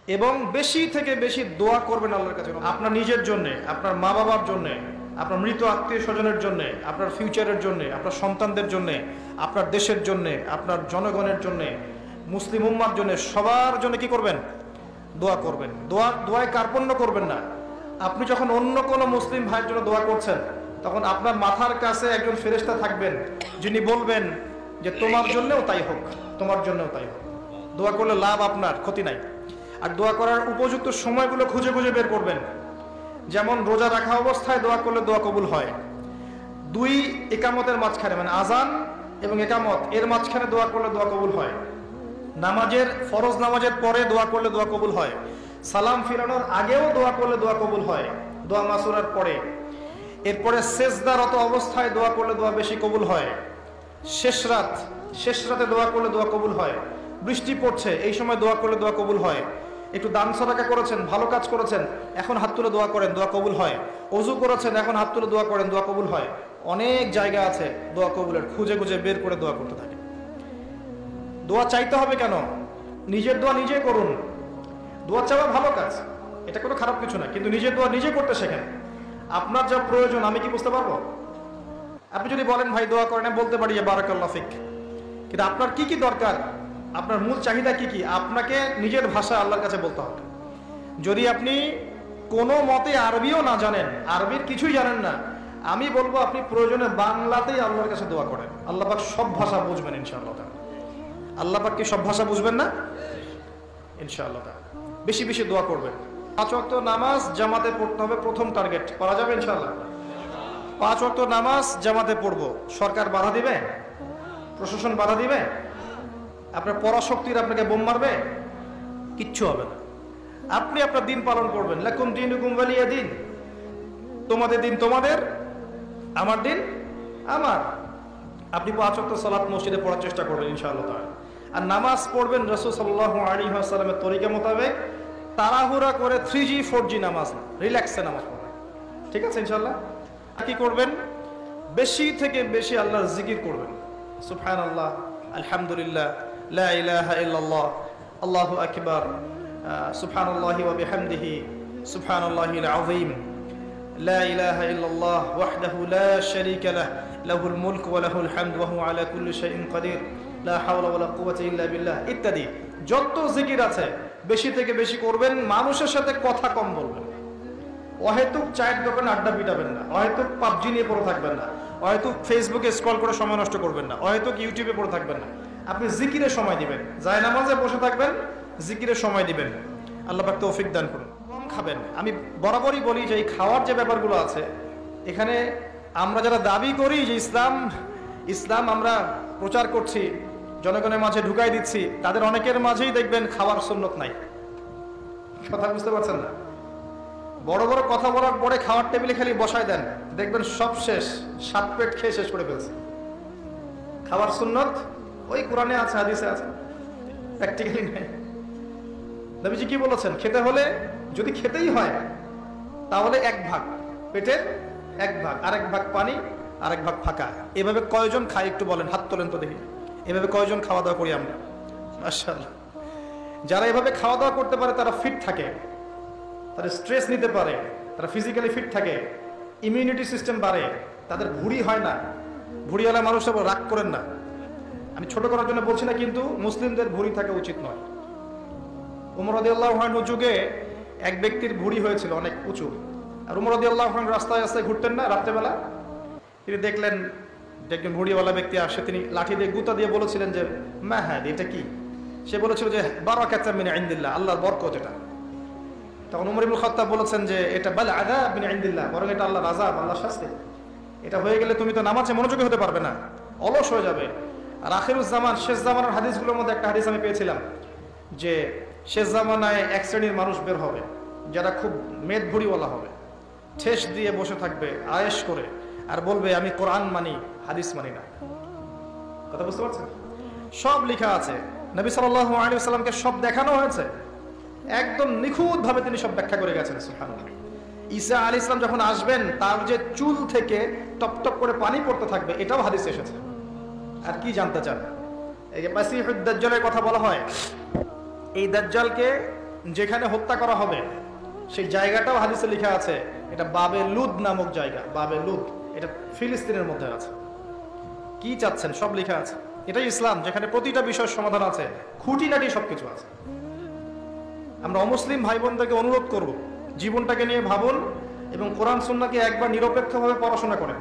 এবং বেশি থেকে বেশি দোয়া করবেন আল্লাহর কাছে, আপনার নিজের জন্য, আপনার মা বাবার জন্য, আপনার মৃত আত্মীয় স্বজনের জন্য, আপনার ফিউচারের জন্য, আপনার সন্তানদের জন্য, আপনার দেশের জন্য, আপনার জনগণের জন্য, মুসলিম উম্মার জন্য, সবার জন্য কি করবেন? দোয়া করবেন। দোয়ায় কার্পণ্য করবেন না। আপনি যখন অন্য কোনো মুসলিম ভাইয়ের জন্য দোয়া করছেন, তখন আপনার মাথার কাছে একজন ফেরেশতা থাকবেন, যিনি বলবেন যে তোমার জন্যও তাই হোক, তোমার জন্যও তাই হোক। দোয়া করলে লাভ, আপনার ক্ষতি নাই। আর দোয়া করার উপযুক্ত সময়গুলো খুঁজে খুঁজে বের করবেন। যেমন রোজা রাখা অবস্থায় দোয়া করলে দোয়া কবুল হয়। 2 একামতের মাঝখানে, মানে আজান এবং একামত এর মাঝখানে দোয়া করলে দোয়া কবুল হয়। নামাজের, ফরজ নামাজের পরে দোয়া করলে দোয়া কবুল হয়। সালাম ফিরানোর আগেও দোয়া করলে দোয়া কবুল হয়, দোয়া মাসুরার পরে। এরপরে সেজদারত অবস্থায় দোয়া করলে দোয়া বেশি কবুল হয়। শেষ রাতে দোয়া করলে দোয়া কবুল হয়। বৃষ্টি পড়ছে, এই সময় দোয়া করলে দোয়া কবুল হয়। একটু দান সাদাকা করেছেন, ভালো কাজ করেছেন, এখন হাত তুলে দোয়া করেন, দোয়া কবুল হয়। ওযু করেছেন, এখন হাত তুলে দোয়া করেন, দোয়া কবুল হয়। অনেক জায়গা আছে দোয়া কবুলের, খুঁজে খুঁজে বের করে দোয়া করতে থাকে। দোয়া চাইতে হবে কেন? নিজের দোয়া নিজে করুন। দোয়া চাওয়া ভালো কাজ, এটা কোনো খারাপ কিছু না, কিন্তু নিজের দোয়া নিজে করতে শেখেন। আপনার যা প্রয়োজন আমি কি বুঝতে পারবো? আপনি যদি বলেন ভাই দোয়া করেন, বলতে পারি বারাকাল্লাহ ফিক, কিন্তু আপনার কি কি দরকার, আপনার মূল চাহিদা কি কি, আপনাকে নিজের ভাষা আল্লাহর কাছে বলতে হবে। যদি আপনি কোনো মতে আরবিও না জানেন, আরবির কিছুই জানেন না, আমি বলবো আপনি প্রয়োজনে বাংলাতেই আল্লাহর কাছে দোয়া করেন। আল্লাহ পাক সব ভাষা বুঝবেন ইনশাআল্লাহ। আল্লাহ পাক কি সব ভাষা বুঝবেন না? ইনশাআল্লাহ। বেশি বেশি দোয়া করবেন। 5 ওয়াক্ত নামাজ জামাতে পড়তে হবে, প্রথম টার্গেট। করা যাবে ইনশাআল্লাহ? 5 ওয়াক্ত নামাজ জামাতে পড়বো। সরকার বাধা দিবে? প্রশাসন বাধা দিবে? আপনার পরাশক্তির আপনাকে বোম মারবে? কিচ্ছু হবে না। আপনি আপনার দিন পালন করবেন। লাকুম দীনুকুম ওয়ালিয়া দিন, তোমাদের দিন তোমাদের, আমার দিন আমার। আপনি 5 ওয়াক্ত সালাত মসজিদে পড়ার চেষ্টা করবেন ইনশাআল্লাহ তাআলা। আর নামাজ পড়বেন রাসূল সাল্লাল্লাহু আলাইহি ওয়াসাল্লামের তরিকা মোতাবেক, তাড়াহুড়া করে 3G 4G নামাজ না, রিল্যাক্সে নামাজ পড়বেন। ঠিক আছে ইনশাআল্লাহ? কি করবেন? বেশি থেকে বেশি আল্লাহর জিকির করবেন। সুবহানাল্লাহ, আলহামদুলিল্লাহ, লা ইলাহা ইল্লাল্লাহ, আল্লাহু আকবার, সুবহানাল্লাহি ওয়া বিহামদিহি, সুবহানাল্লাহিল আযীম, লা ইলাহা ইল্লাল্লাহ ওয়াহদাহু লা শারীকা লাহ, লাহুল মুলকু ওয়া লাহুল হামদু ওয়া হুয়া আলা কুল্লি শাইইন কাদির, লা হাওলা ওয়া লা কুওয়াতা ইল্লা বিল্লাহ ইত্যাদি। যত জিকির আছে বেশি থেকে বেশি করবেন। মানুষের সাথে কথা কম বলবেন। অহেতুক চায়ের দোকানে আড্ডা পিটাবেন না, অহেতুক পাবজি নিয়ে পড়ে থাকবেন না, অহেতুক ফেসবুকে স্ক্রল করে সময় নষ্ট করবেন না, অহেতুক ইউটিউবে পড়ে থাকবেন না। আপনি জিকিরে সময় দিবেন, যায় নামাজে বসে থাকবেন, জিকিরে সময় দিবেন। আল্লাহ পাক তৌফিক দান করুন। কম খাবেন। আমি বরাবরই বলি যে এই খাওয়ার যে ব্যাপারগুলো আছে, এখানে আমরা যারা দাবি করি যে ইসলাম আমরা প্রচার করছি, জনগণের মাঝে ঢুকাই দিচ্ছি, তাদের অনেকের মাঝেই দেখবেন খাওয়ার সুন্নত নাই। কথা বুঝতে পারছেন না? বড় বড় কথা বলার পরে খাওয়ার টেবিলে খালি বসায় দেন, দেখবেন সব শেষ, 7 পেট খেয়ে শেষ করে ফেলছে। খাওয়ার সুন্নত ওই কোরআনে আছে, হাদিসে আছে, প্র্যাকটিক্যালি নেই। নবীজি কি বলেছেন? খেতে হলে, যদি খেতেই হয় তাহলে 1 ভাগ, পেটের 1 ভাগ, আরেক ভাগ পানি, আরেক ভাগ ফাঁকা। এভাবে কয়জন খাই একটু বলেন, হাত তোলেন তো দেখি। এভাবে কয়জন খাওয়া দাওয়া করি আমরা? মাশাআল্লাহ। যারা এভাবে খাওয়া দাওয়া করতে পারে তারা ফিট থাকে, তারা স্ট্রেস নিতে পারে, তারা ফিজিক্যালি ফিট থাকে, ইমিউনিটি সিস্টেম বাড়ে, তাদের ভুঁড়ি হয় না। ভুঁড়িওয়ালা মানুষ সব রাগ করেন না, আমি ছোট করার জন্য বলছি না, কিন্তু মুসলিমদের ভুঁড়ি থাকা উচিত নয়। উমর রাদিয়াল্লাহু আনহু যুগে এক ব্যক্তির ভুঁড়ি হয়েছিল অনেক উঁচু, আর উমর রাদিয়াল্লাহু আনহু রাস্তায় রাস্তায় ঘুরতেন না রাত্রেবেলা। তিনি দেখলেন একজন ভুঁড়িওয়ালা ব্যক্তি আসে, তিনি লাঠি দিয়ে গুতা দিয়ে বলেছিলেন যে মা হ্যাঁ এটা কি? সে বলেছিল যে বারাকাতুম মিন ইনদিল্লাহ, আল্লাহর বরকত এটা। তখন উমর ইবনে খাত্তাব বলেছেন যে এটা বাল আযাব মিন ইনদিল্লাহ, বরং এটা আল্লাহর আযাব, আল্লাহর শাস্তি। এটা হয়ে গেলে তুমি তো নামাজে মনোযোগী হতে পারবে না, অলস হয়ে যাবে। আর আখিরুজ জামান, শেষ জামানার হাদিসগুলোর মধ্যে একটা হাদিস আমি পেয়েছিলাম যে শেষ জামানায় 1 শ্রেণীর মানুষ বের হবে যারা খুব মেদ ভুঁড়িওয়ালা হবে, ঠেস দিয়ে বসে থাকবে আয়েশ করে, আর বলবে আমি কোরআন মানি, হাদিস মানি না। কথা বুঝতে পারছেন? সব লেখা আছে, নবী সাল্লাল্লাহু আলাইহি ওয়াসাল্লামকে সব দেখানো হয়েছে, একদম নিখুঁত ভাবে তিনি সব ব্যাখ্যা করে গেছেন। সুবহানাল্লাহ। ঈসা আলাইহিস সালাম যখন আসবেন, তার যে চুল থেকে টপ টপ করে পানি পড়তে থাকবে, এটাও হাদিসে এসেছে। আর কি জানতে চান? এই যে মাসিহুদ দাজ্জালের কথা বলা হয়, এই দাজ্জালকে যেখানে হত্যা করা হবে সেই জায়গাটাও হাদিসে লেখা আছে, এটা বাবে লুদ নামক জায়গা। বাবে লুদ, এটা ফিলিস্তিনের মধ্যে আছে। কি চাচ্ছেন সব লেখা আছে। এটাই ইসলাম, যেখানে প্রতিটা বিষয়ের সমাধান আছে, খুঁটিনাটি সবকিছু আছে। আমরা অমুসলিম ভাই বোনদেরকে অনুরোধ করব, জীবনটাকে নিয়ে ভাবুন এবং কোরআন সুন্নাহকে একবার নিরপেক্ষভাবে পড়াশোনা করেন।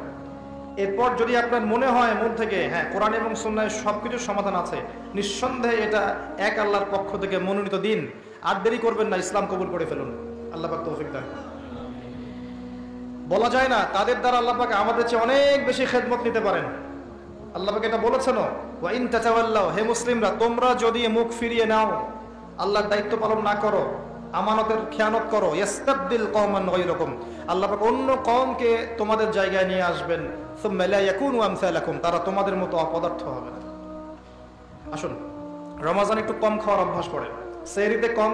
এরপর যদি আপনার মনে হয় মন থেকে হ্যাঁ কোরআন এবং সুন্নাহে সবকিছুর সমাধান আছে, নিঃসন্দেহে এটা এক আল্লাহর পক্ষ থেকে মনোনীত দিন, আর দেরি করবেন না, ইসলাম কবুল করে ফেলুন। আল্লাহ পাক তৌফিক দান। বলা যায় না তাদের দ্বারা আল্লাহ পাক আমাদের চেয়ে অনেক বেশি খেদমত নিতে পারেন। আল্লাহ পাক এটা বলেছেন, ওয়া ইন তাতাওয়াল্লাউ, হে মুসলিমরা তোমরা যদি মুখ ফিরিয়ে নাও, আল্লাহর দায়িত্ব পালন না করো, আমানতের খেয়ানত করো, ইস্তাবদিল কওমান গায়রাকুম, আল্লাহ পাক অন্য কওমকে তোমাদের জায়গায় নিয়ে আসবেন, সুম্মা লা ইয়াকুনু আমসালাকুম, তারা তোমাদের মতো অপদার্থ হবে না। আসুন রমজান একটু কম খাওয়ার অভ্যাস করে, সেহরিতে কম,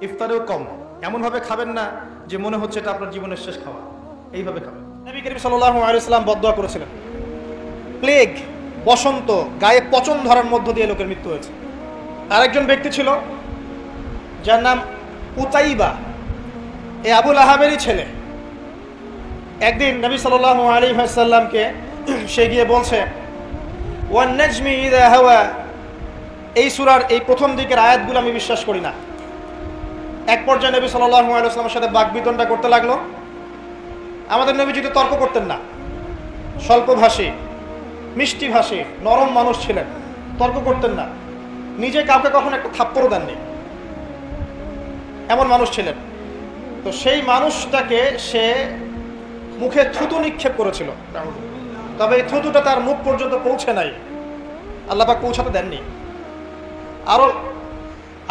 ইফতারেও কম। এমন ভাবে খাবেন না যে মনে হচ্ছে এটা আপনার জীবনের শেষ খাওয়া, এইভাবে খাবেন। নবী করিম সাল্লাল্লাহু আলাইহি ওয়াসাল্লাম বদদুয়া করেছিলেন, প্লেগ, বসন্ত, গায়ে পচন ধরার মধ্য দিয়ে লোকের মৃত্যু হয়েছে। আরেকজন ব্যক্তি ছিল যার নাম উতাইবা, এই আবুল আহাবেরই ছেলে। একদিন নবী সাল্লাল্লাহু আলাইহি ওয়াসাল্লামকে সে গিয়ে বলছে, ওয়ান নাজমি ইযা হাওয়া, এই সূরার এই প্রথম দিকের আয়াতগুলো আমি বিশ্বাস করি না। এক পর্যায়ে নবী সাল্লাল্লাহু আলাইহি ওয়াসাল্লামের সাথে বাকবিতণ্ডা করতে লাগলো। আমাদের নবী যদি তর্ক করতেন না, স্বল্পভাষী, মিষ্টিভাষী, নরম মানুষ ছিলেন, তর্ক করতেন না, নিজে কাউকে কখনো একটা থাপ্পড়ও দেননি, এমন মানুষ ছিলেন। তো সেই মানুষটাকে সে মুখে থুতু নিক্ষেপ করেছিল, তবে এই থুতুটা তার মুখ পর্যন্ত পৌঁছে নাই, আল্লাহ পাক পৌঁছাতে দেননি।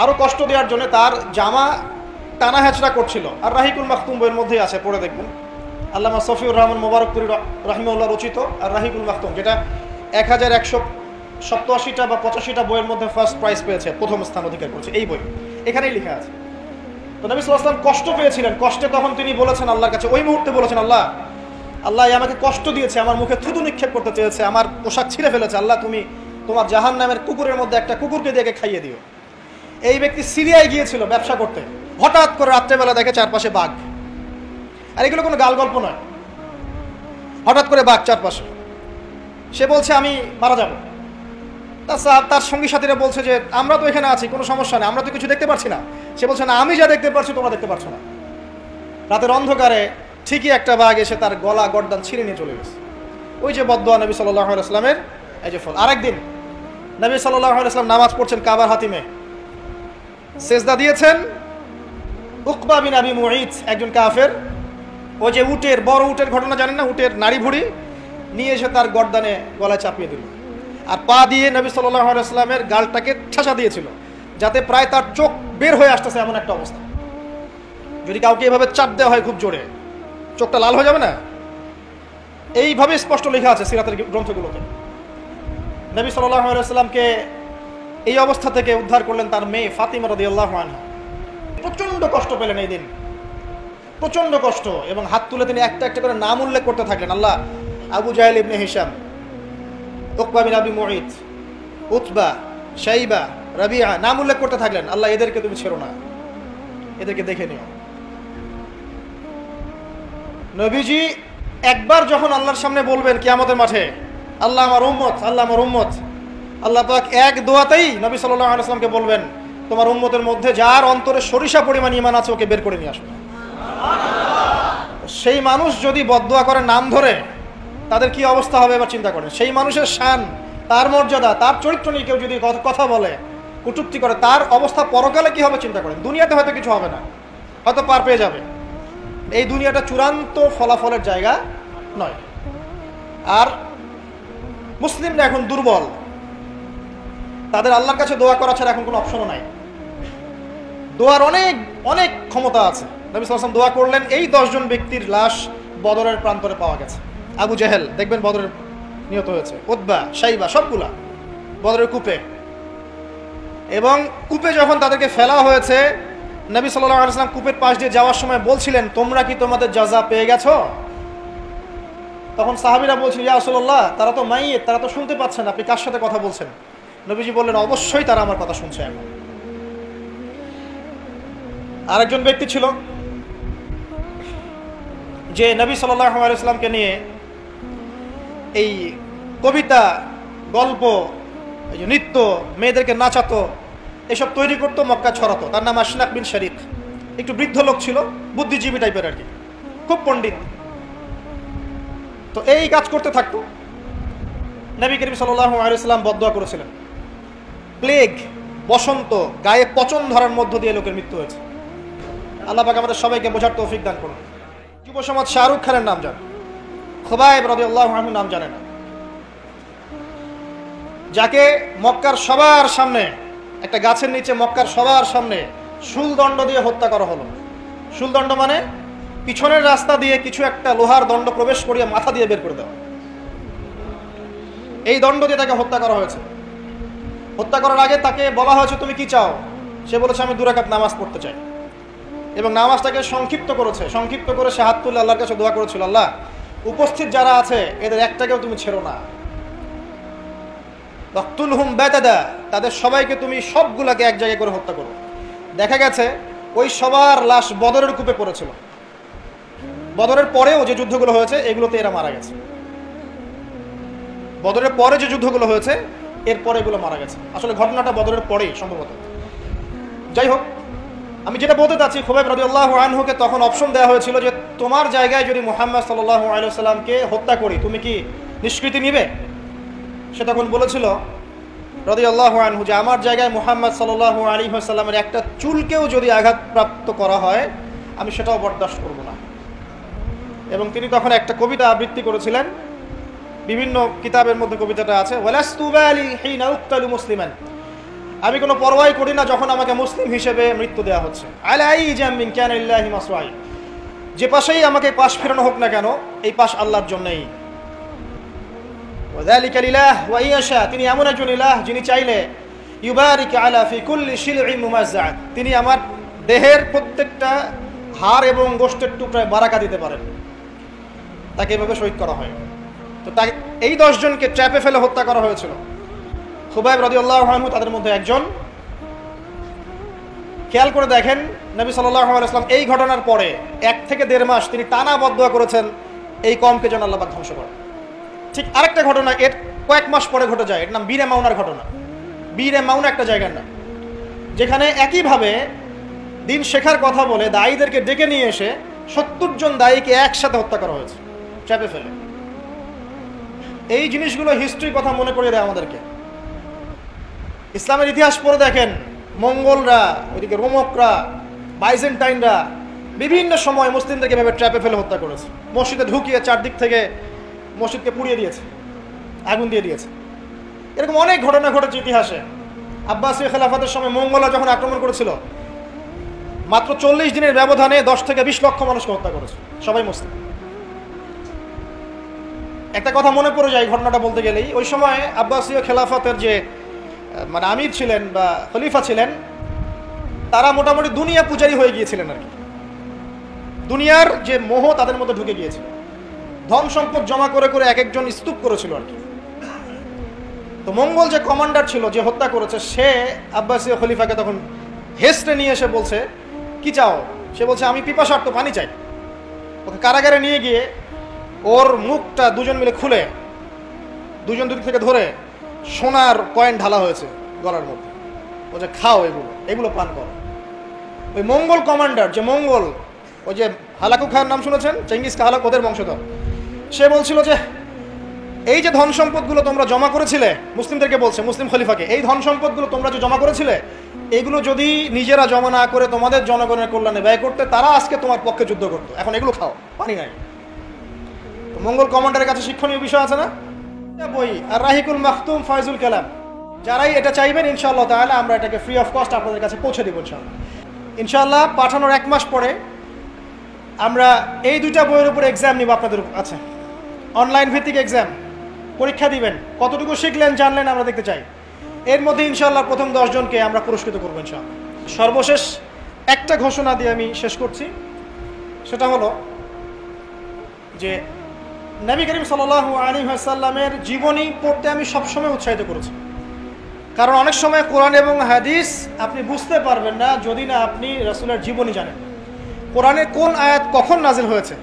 আরো কষ্ট দেওয়ার জন্য তার জামা টানা হেঁচড়া করছিল। আর রাহিকুল মাখতুম বইয়ের মধ্যেই আছে, পড়ে দেখবেন। আল্লামা সফিউর রহমান মোবারকপুরি রাহিমাহুল্লাহ রচিত আর রাহিকুল মাখতুম, যেটা 1187টা বা 85টা বইয়ের মধ্যে ফার্স্ট প্রাইজ পেয়েছে, প্রথম স্থান অধিকার করেছে এই বই, এখানেই লেখা আছে। তো নবী সাল্লাল্লাহু আলাইহি ওয়াসাল্লাম কষ্ট পেয়েছিলেন, কষ্টে তখন তিনি বলেছেন আল্লাহর কাছে, ওই মুহূর্তে বলেছেন, আল্লাহ আমাকে কষ্ট দিয়েছে, আমার মুখে থুতু নিক্ষেপ করতে চেয়েছে, আমার পোশাক ছিঁড়ে ফেলেছে, আল্লাহ তুমি তোমার জাহান্নামের কুকুরের মধ্যে একটা কুকুরকে দিয়ে খাইয়ে দিও। এই ব্যক্তি সিরিয়ায় গিয়েছিল ব্যবসা করতে, হঠাৎ করে রাত্রেবেলা দেখে চারপাশে বাঘ। আর এগুলো কোনো গাল গল্প নয়, হঠাৎ করে বাঘ চারপাশে। সে বলছে আমি মারা যাব। তার সঙ্গী সাথীরা বলছে যে আমরা তো এখানে আছি, কোনো সমস্যা নেই, আমরা তো কিছু দেখতে পাচ্ছি না। সে বলছে না, আমি যা দেখতে পাচ্ছি তোমরা দেখতে পাচ্ছ না। রাতের অন্ধকারে ঠিকই একটা বাঘ এসে তার গলা গর্দান ছিঁড়ে নিয়ে চলে গেছে। ওই যে বদদুয়া নবী সাল্লাল্লাহু আলাইহি ওয়াসাল্লামের এই যে ফল। আরেকদিন নবী সাল্লাল্লাহু আলাইহি ওয়াসাল্লাম নামাজ পড়ছেন কাবার হাতিমে, সেজদা দিয়েছেন। উকবা বিন আবি মুঈত, একজন কাফের, ওই যে উটের, বড় উটের ঘটনা জানেন না, উটের নাড়ি ভুড়ি নিয়ে এসে তার গর্দানে গলায় চাপিয়ে দিল, আর পা দিয়ে নবী সাল্লাল্লাহু আলাইহি ওয়াসাল্লামের গালটাকে ঠাসা দিয়েছিল, যাতে প্রায় তার চোখ বের হয়ে আসতেছে এমন একটা অবস্থা। যদি কাউকে এভাবে চাপ দেওয়া হয় খুব জোরে, চোখটা লাল হয়ে যাবে না? এইভাবে স্পষ্ট লেখা আছে সিরাতের গ্রন্থগুলোতে। নবী সাল্লাল্লাহু আলাইহি ওয়াসাল্লামকে এই অবস্থা থেকে উদ্ধার করলেন তার মেয়ে ফাতিমা রাদিয়াল্লাহু আনহা। প্রচন্ড কষ্ট পেলেন এই দিন, প্রচন্ড কষ্ট, এবং হাত তুলে তিনি একটা একটা করে নাম উল্লেখ করতে থাকলেন। আল্লাহ, আবু জাহেল ইবনে হিশাম, উকবা বিন আবি মুঈত, উতবা, শাইবা, রাবিআ, নাম উল্লেখ করতে থাকলেন। আল্লাহ, এদেরকে তুমি ছেড়ো না, এদেরকে দেখে নিও। নবীজি একবার যখন আল্লাহর সামনে বলবেন কিয়ামতের মাঠে, আল্লাহ আমার উম্মত, আল্লাহ আমার উম্মত, আল্লাহ পাক এক দোয়াতেই নবী সাল্লাল্লাহু আলাইহি ওয়াসাল্লামকে বলবেন, তোমার উম্মতের মধ্যে যার অন্তরে সরিষা পরিমাণ ঈমান আছে ওকে বের করে নিয়ে আসো। সেই মানুষ যদি বদদুয়া করে নাম ধরে, তাদের কি অবস্থা হবে এবার চিন্তা করেন। সেই মানুষের শান, তার মর্যাদা, তার চরিত্র নিয়ে কেউ যদি কথা বলে, কটূক্তি করে, তার অবস্থা পরকালে কি হবে চিন্তা করেন। দুনিয়াতে হয়তো কিছু হবে না, হয়তো পার পেয়ে যাবে, এই দুনিয়াটা চূড়ান্ত ফলাফলের জায়গা নয়। আর মুসলিমরা এখন দুর্বল, তাদের আল্লাহর কাছে দোয়া করা ছাড়া এখন কোনো অপশনও নাই। দোয়ার অনেক অনেক ক্ষমতা আছে। নবী সাল্লাল্লাহু আলাইহি ওয়াসাল্লাম দোয়া করলেন, এই 10 জন ব্যক্তির লাশ বদরের প্রান্তরে পাওয়া গেছে। আবু জাহেল দেখবেন বদরের নিহত হয়েছে, উতবা, শাইবা, সবগুলা বদরের কূপে। এবং কূপে যখন তাদেরকে ফেলা হয়েছে, নবী সাল্লাল্লাহু আলাইহি ওয়াসাল্লাম কূপের পাশ দিয়ে যাওয়ার সময় বলছিলেন, তোমরা কি তোমাদের জাযা পেয়ে গেছো? তখন সাহাবীরা বলছিল, ইয়া রাসূলুল্লাহ, তারা তো মাইয়িত, তারা তো শুনতে পাচ্ছেন, আপনি কার সাথে কথা বলছেন? নবীজি বললেন, অবশ্যই তারা আমার কথা শুনছে। এখন আরেকজন ব্যক্তি ছিল যে নবী সাল্লাল্লাহু আলাইহি ওয়াসাল্লামকে নিয়ে এই কবিতা, গল্প, এই যে নৃত্য, মেয়েদেরকে নাচাতো, এসব তৈরি করতো, মক্কা ছড়াতো। তার নাম আশনাক বিন শারিক। একটু বৃদ্ধ লোক ছিল, বুদ্ধিজীবী টাইপের আর কি, খুব পণ্ডিত। তো এই কাজ করতে থাকতো। নবী করিম সাল্লাল্লাহু আলাইহি ওয়াসাল্লাম বদদুয়া করেছিলেন, প্লেগ, বসন্ত, গায়ে পচন ধরার মধ্য দিয়ে লোকের মৃত্যু হয়েছে। আল্লাহ পাক আমাদের সবাইকে বোঝার তৌফিক দান করুন। যুব সমাজ শাহরুখ খানের নাম জানে, খুবাইব রাদিয়াল্লাহু আনহু নাম জানে না, যাকে মক্কার সবার সামনে, একটা গাছের নিচে মক্কার সবার সামনে শুলদণ্ড দিয়ে হত্যা করা হলো। শুলদণ্ড মানে পিছনের রাস্তা দিয়ে কিছু একটা লোহার দণ্ড প্রবেশ করিয়ে মাথা দিয়ে বের করে দেওয়া। এই দণ্ড দিয়ে তাকে হত্যা করা হয়েছে। হত্যা করার আগে তাকে বলা হয়েছে তুমি কি চাও? সে বলেছে আমি 2 রাকাত নামাজ পড়তে চাই। এবং নামাজটাকে সংক্ষিপ্ত করেছে। সংক্ষিপ্ত করে সে হাত তুলে আল্লাহর কাছে দোয়া করেছিল, আল্লাহ, উপস্থিত যারা আছে এদের একটাকেও তুমি ছেড়ো না। ওয়াকতুলহুম বাতাদা, তাদের সবাইকে তুমি সবগুলাকে এক জায়গায় করে হত্যা করো। দেখা গেছে ওই সবার লাশ বদরের কূপে পড়েছিল। বদরের পরেও যে যুদ্ধগুলো হয়েছে এগুলোতে এরা মারা গেছে। বদরের পরে যে যুদ্ধগুলো হয়েছে এরপরে এগুলো মারা গেছে। আসলে ঘটনাটা বদরের পরেই সম্ভবত। যাই হোক, আমি যেটা বলতে চাচ্ছি, খুবাইব রাদিয়াল্লাহু আনহুকে তখন অপশন দেওয়া হয়েছিল যে তোমার জায়গায় যদি মুহাম্মদ সাল্লাল্লাহু আলাইহি ওয়াসাল্লামকে হত্যা করি তুমি কি নিষ্কৃতি নিবে? সে তখন বলেছিল রাদিয়াল্লাহু আনহু যে আমার জায়গায় মুহাম্মদ সাল্লাল্লাহু আলাইহি ওয়াসাল্লামের একটা চুলকেও যদি আঘাতপ্রাপ্ত করা হয় আমি সেটাও বরদাস্ত করব না। এবং তিনি তখন একটা কবিতা আবৃত্তি করেছিলেন, বিভিন্ন কিতাবের মধ্যে কবিতাটা আছে, ওয়ালাস্তু বালি হিনা উক্তালু মুসলিমান, আমি কোনো পরোয়াই করি না যখন আমাকে মুসলিম হিসেবে মৃত্যু দেওয়া হচ্ছে। আলাই জামিন কানা লিল্লাহি মাসরাই, যে পাশেই আমাকে পাশ ফেরানো হোক না কেন এই পাশ আল্লাহর জন্যই। ওয়াযালিকা লিলাহ ওয়া ইয়াশা, তিনি এমন একজন ইলাহ যিনি চাইলে ইউবারিক আলা ফি কুল্লি শিলইন মুমাজ্জা, তিনি আমার দেহের প্রত্যেকটা হাড় এবং গোশতের টুকরায় বারাকা দিতে পারেন। তাকে এভাবে শহীদ করা হয়। তো তাই এই 10 জনকে ট্র্যাপে ফেলে হত্যা করা হয়েছিল। খুবাইব রাদিয়াল্লাহু আনহু তাদের মধ্যে একজন। খেয়াল করে দেখেন, নবী সাল্লাল্লাহু আলাইহি ওয়াসাল্লাম এই ঘটনার পরে 1 থেকে 1.5 মাস তিনি টানা বদদুয়া করেছেন এই কওমকে যেন আল্লাহ পাক ধ্বংস করে। ঠিক আরেকটা ঘটনা এর কয়েক মাস পরে ঘটে যায়, এর নাম বীরে মাউনার ঘটনা। বীরে মাউনা একটা জায়গার নাম, যেখানে একইভাবে দিন শেখার কথা বলে দায়ীদেরকে ডেকে নিয়ে এসে 70 জন দায়ীকে একসাথে হত্যা করা হয়েছে চাপে ফেলে। এই জিনিসগুলো হিস্ট্রির কথা মনে করিয়ে দেয় আমাদেরকে। ইসলামের ইতিহাস পড়ে দেখেন, মঙ্গলরা, ওইদিকে রোমকরা, বাইজেন্টাইনরা বিভিন্ন সময় মুসলিমদেরকে এভাবে ট্র্যাপে ফেলে হত্যা করেছে। মসজিদে ঢুকিয়ে চারদিক থেকে মসজিদকে পুড়িয়ে দিয়েছে, আগুন দিয়ে দিয়েছে। এরকম অনেক ঘটনা ঘটেছে ইতিহাসে। আব্বাসীয় খেলাফতের সময় মঙ্গলরা যখন আক্রমণ করেছিল মাত্র 40 দিনের ব্যবধানে 10 থেকে 20 লক্ষ মানুষকে হত্যা করেছে, সবাই মুসলিম। একটা কথা মনে পড়ে যায় ঘটনাটা বলতে গেলেই, ওই সময় আব্বাসীয় খেলাফতের যে মানে আমির ছিলেন বা খলিফা ছিলেন, তারা মোটামুটি দুনিয়া পূজারী হয়ে গিয়েছিলেন আর কি। দুনিয়ার যে মোহ তাদের মধ্যে ঢুকে গিয়েছিল। ধন সম্পদ জমা করে করে এক একজন স্তূপ করেছিল আর কি। তো মঙ্গল যে কমান্ডার ছিল, যে হত্যা করেছে, সে আব্বাসীয় খলিফাকে তখন হেস্টে নিয়ে এসে বলছে কি চাও? সে বলছে আমি পিপাসার্ত, পানি চাই। ওকে কারাগারে নিয়ে গিয়ে ওর মুখটা দুজন মিলে খুলে দুজন দুদিক থেকে ধরে সোনার কয়েন ঢালা হয়েছে গলার মধ্যে। বলছে খাও, এগুলো পান করো। ওই মঙ্গল কমান্ডার, যে মঙ্গল, ওই যে হালাকু খান নাম শুনেছেন, চেঙ্গিস খা হালাক, ওদের বংশধর, সে বলছিল যে এই যে ধন সম্পদগুলো তোমরা জমা করেছিলে, মুসলিমদেরকে বলছে, মুসলিম খলিফাকে, এই ধন সম্পদগুলো তোমরা যে জমা করেছিলে এগুলো যদি নিজেরা জমা না করে তোমাদের জনগণের কল্যাণে ব্যয় করতে, তারা আজকে তোমার পক্ষে যুদ্ধ করতো। এখন এগুলো খাও, পানি নাই। তো মঙ্গল কমান্ডারের কাছে শিক্ষণীয় বিষয় আছে না? বই আর রাহিকুল মাখতুম ফয়জুল কালাম, যারাই এটা চাইবেন ইনশাআল্লাহ তাআলা আমরা এটাকে ফ্রি অফ কস্ট আপনাদের কাছে পৌঁছে দেব ইনশাআল্লাহ। ইনশাআল্লাহ পাঠানোর 1 মাস পরে আমরা এই 2টা বইয়ের উপর এক্সাম নিব আপনাদের কাছে। অনলাইন ভিত্তিক এক্সাম, পরীক্ষা দিবেন, কতটুকু শিখলেন জানলেন আমরা দেখতে চাই। এর মধ্যে ইনশাআল্লাহ প্রথম 10 জনকে আমরা পুরস্কৃত করব ইনশাআল্লাহ। সর্বশেষ একটা ঘোষণা দিয়ে আমি শেষ করছি, সেটা হলো যে নবী করিম সাল্লাল্লাহু আলাইহি ওয়াসাল্লামের জীবনী পড়তে আমি সবসময় উৎসাহিত করেছি। কারণ অনেক সময় কোরআন এবং হাদিস আপনি বুঝতে পারবেন না যদি না আপনি রাসূলের জীবনী জানেন। কোরআনের কোন আয়াত কখন নাজিল হয়েছে,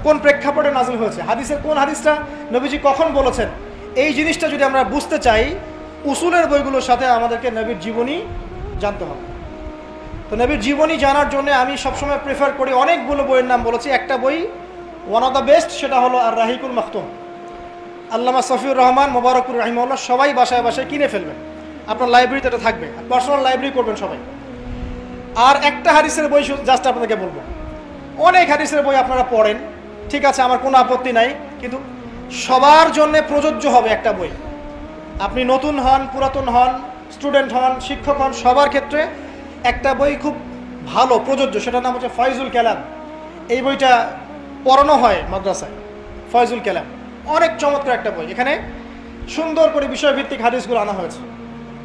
কোন প্রেক্ষাপটে নাজিল হয়েছে, হাদিসের কোন হাদিসটা নবীজি কখন বলেছেন, এই জিনিসটা যদি আমরা বুঝতে চাই উসুলের বইগুলোর সাথে আমাদেরকে নবীর জীবনী জানতে হবে। তো নবীর জীবনী জানার জন্য আমি সবসময় প্রেফার করি, অনেকগুলো বইয়ের নাম বলেছি, একটা বই ওয়ান অফ দ্য বেস্ট, সেটা হলো আর রাহিকুল মাখতুম। আল্লামা সফিউর রহমান মোবারকুর রাহিমাহুল্লাহ সবাই বাসায় বাসায় কিনে ফেলবেন, আপনার লাইব্রেরিতে এটা থাকবে, পার্সোনাল লাইব্রেরি করবেন সবাই। আর একটা হাদিসের বই জাস্ট আপনাদেরকে বলবো, অনেক হাদিসের বই আপনারা পড়েন, ঠিক আছে, আমার কোনো আপত্তি নাই, কিন্তু সবার জন্য প্রযোজ্য হবে একটা বই। আপনি নতুন হন, পুরাতন হন, স্টুডেন্ট হন, শিক্ষক হন, সবার ক্ষেত্রে একটা বই খুব ভালো প্রযোজ্য, সেটার নাম হচ্ছে ফয়জুল কালাম। এই বইটা পড়ানো হয় মাদ্রাসায়, ফয়জুল কালাম অনেক চমৎকার একটা বই। এখানে সুন্দর করে বিষয়ভিত্তিক হাদিসগুলো আনা হয়েছে।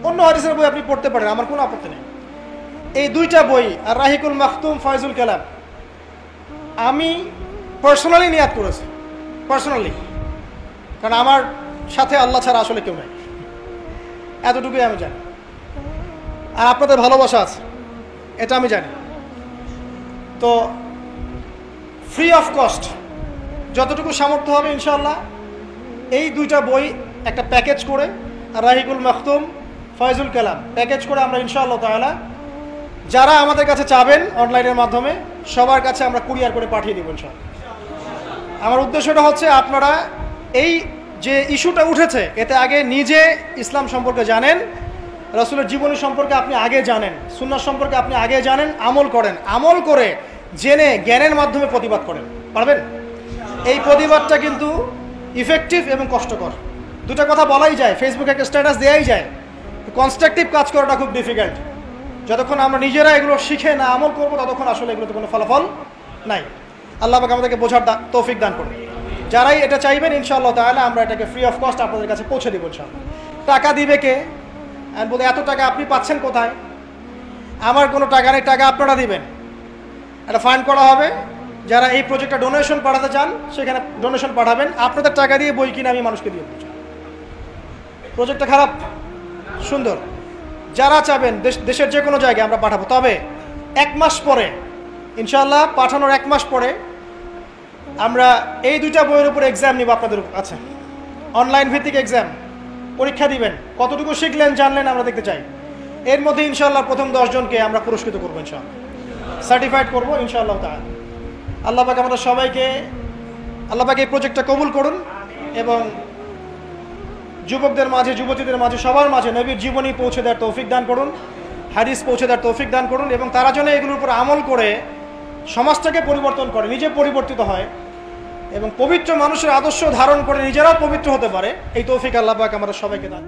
অন্য হাদিসের বই আপনি পড়তে পারেন, আমার কোনো আপত্তি নেই। এই দুইটা বই আর রাহিকুল মাখতুম, ফয়জুল কালাম, আমি পার্সোনালি নিয়াত করেছি, পার্সোনালি, কারণ আমার সাথে আল্লাহ ছাড়া আসলে কেউ নাই, এতটুকুই আমি জানি। আর আপনাদের ভালোবাসা আছে, এটা আমি জানি। তো ফ্রি অফ কস্ট যতটুকু সামর্থ্য হবে ইনশাআল্লাহ এই দুইটা বই একটা প্যাকেজ করে, রাহিকুল মাখতুম, ফয়জুল কালাম প্যাকেজ করে আমরা ইনশাআল্লাহ তাআলা যারা আমাদের কাছে চাবেন অনলাইনের মাধ্যমে সবার কাছে আমরা কুরিয়ার করে পাঠিয়ে দেব ইনশাআল্লাহ। আমার উদ্দেশ্যটা হচ্ছে আপনারা এই যে ইস্যুটা উঠেছে এতে আগে নিজে ইসলাম সম্পর্কে জানেন, রাসূলের জীবনী সম্পর্কে আপনি আগে জানেন, সুন্নাহ সম্পর্কে আপনি আগে জানেন, আমল করেন, আমল করে জেনে জ্ঞানের মাধ্যমে প্রতিবাদ করেন, পারবেন? এই প্রতিবাদটা কিন্তু ইফেক্টিভ এবং কষ্টকর, দুটো কথা বলাই যায়, ফেসবুকে একটা স্ট্যাটাস দেওয়াই যায়, কনস্ট্রাকটিভ কাজ করাটা খুব ডিফিকাল্ট। যতক্ষণ আমরা নিজেরা এগুলো শিখে না আমল করবো ততক্ষণ আসলে এগুলোতে কোনো ফলাফল নাই। আল্লাহ পাক আমাদেরকে বোঝার তৌফিক দান করুন। যারাই এটা চাইবেন ইনশাআল্লাহ তাআলা আমরা এটাকে ফ্রি অফ কস্ট আপনাদের কাছে পৌঁছে দেবো ইনশাআল্লাহ। টাকা দিবে কে? আমি বলি এত টাকা আপনি পাচ্ছেন কোথায়? আমার কোনো টাকা নেই, টাকা আপনারা দিবেন, একটা ফান্ড করা হবে, যারা এই প্রজেক্টটা ডোনেশন পাঠাতে চান সেখানে ডোনেশন পাঠাবেন, আপনাদের টাকা দিয়ে বই কিনে আমি মানুষকে দিয়ে দেবো। প্রজেক্টটা খারাপ? সুন্দর। যারা চাবেন দেশের যে কোনো জায়গায় আমরা পাঠাবো, তবে 1 মাস পরে ইনশাআল্লাহ, পাঠানোর 1 মাস পরে আমরা এই দুইটা বইয়ের উপর এক্সাম নিব আপনাদের কাছে, অনলাইন ভিত্তিক এক্সাম, পরীক্ষা দিবেন, কতটুকু শিখলেন জানলেন আমরা দেখতে চাই। এর মধ্যে ইনশাআল্লাহ প্রথম 10 জনকে আমরা পুরস্কৃত করবো ইনশাআল্লাহ, সার্টিফাইড করবো ইনশাআল্লাহ তাআলা। আল্লাহ পাক আমাদের সবাইকে, আল্লাহ পাক এই প্রজেক্টটা কবুল করুন এবং যুবকদের মাঝে, যুবতীদের মাঝে, সবার মাঝে নবীর জীবনী পৌঁছে দেওয়ার তৌফিক দান করুন, হাদিস পৌঁছে দেওয়ার তৌফিক দান করুন, এবং তারা যেন এগুলোর উপর আমল করে সমাজটাকে পরিবর্তন করে, নিজে পরিবর্তিত হয় এবং পবিত্র মানুষের আদর্শ ধারণ করে নিজেরাও পবিত্র হতে পারে, এই তৌফিক আল্লাহ পাক আমাদের সবাইকে দান।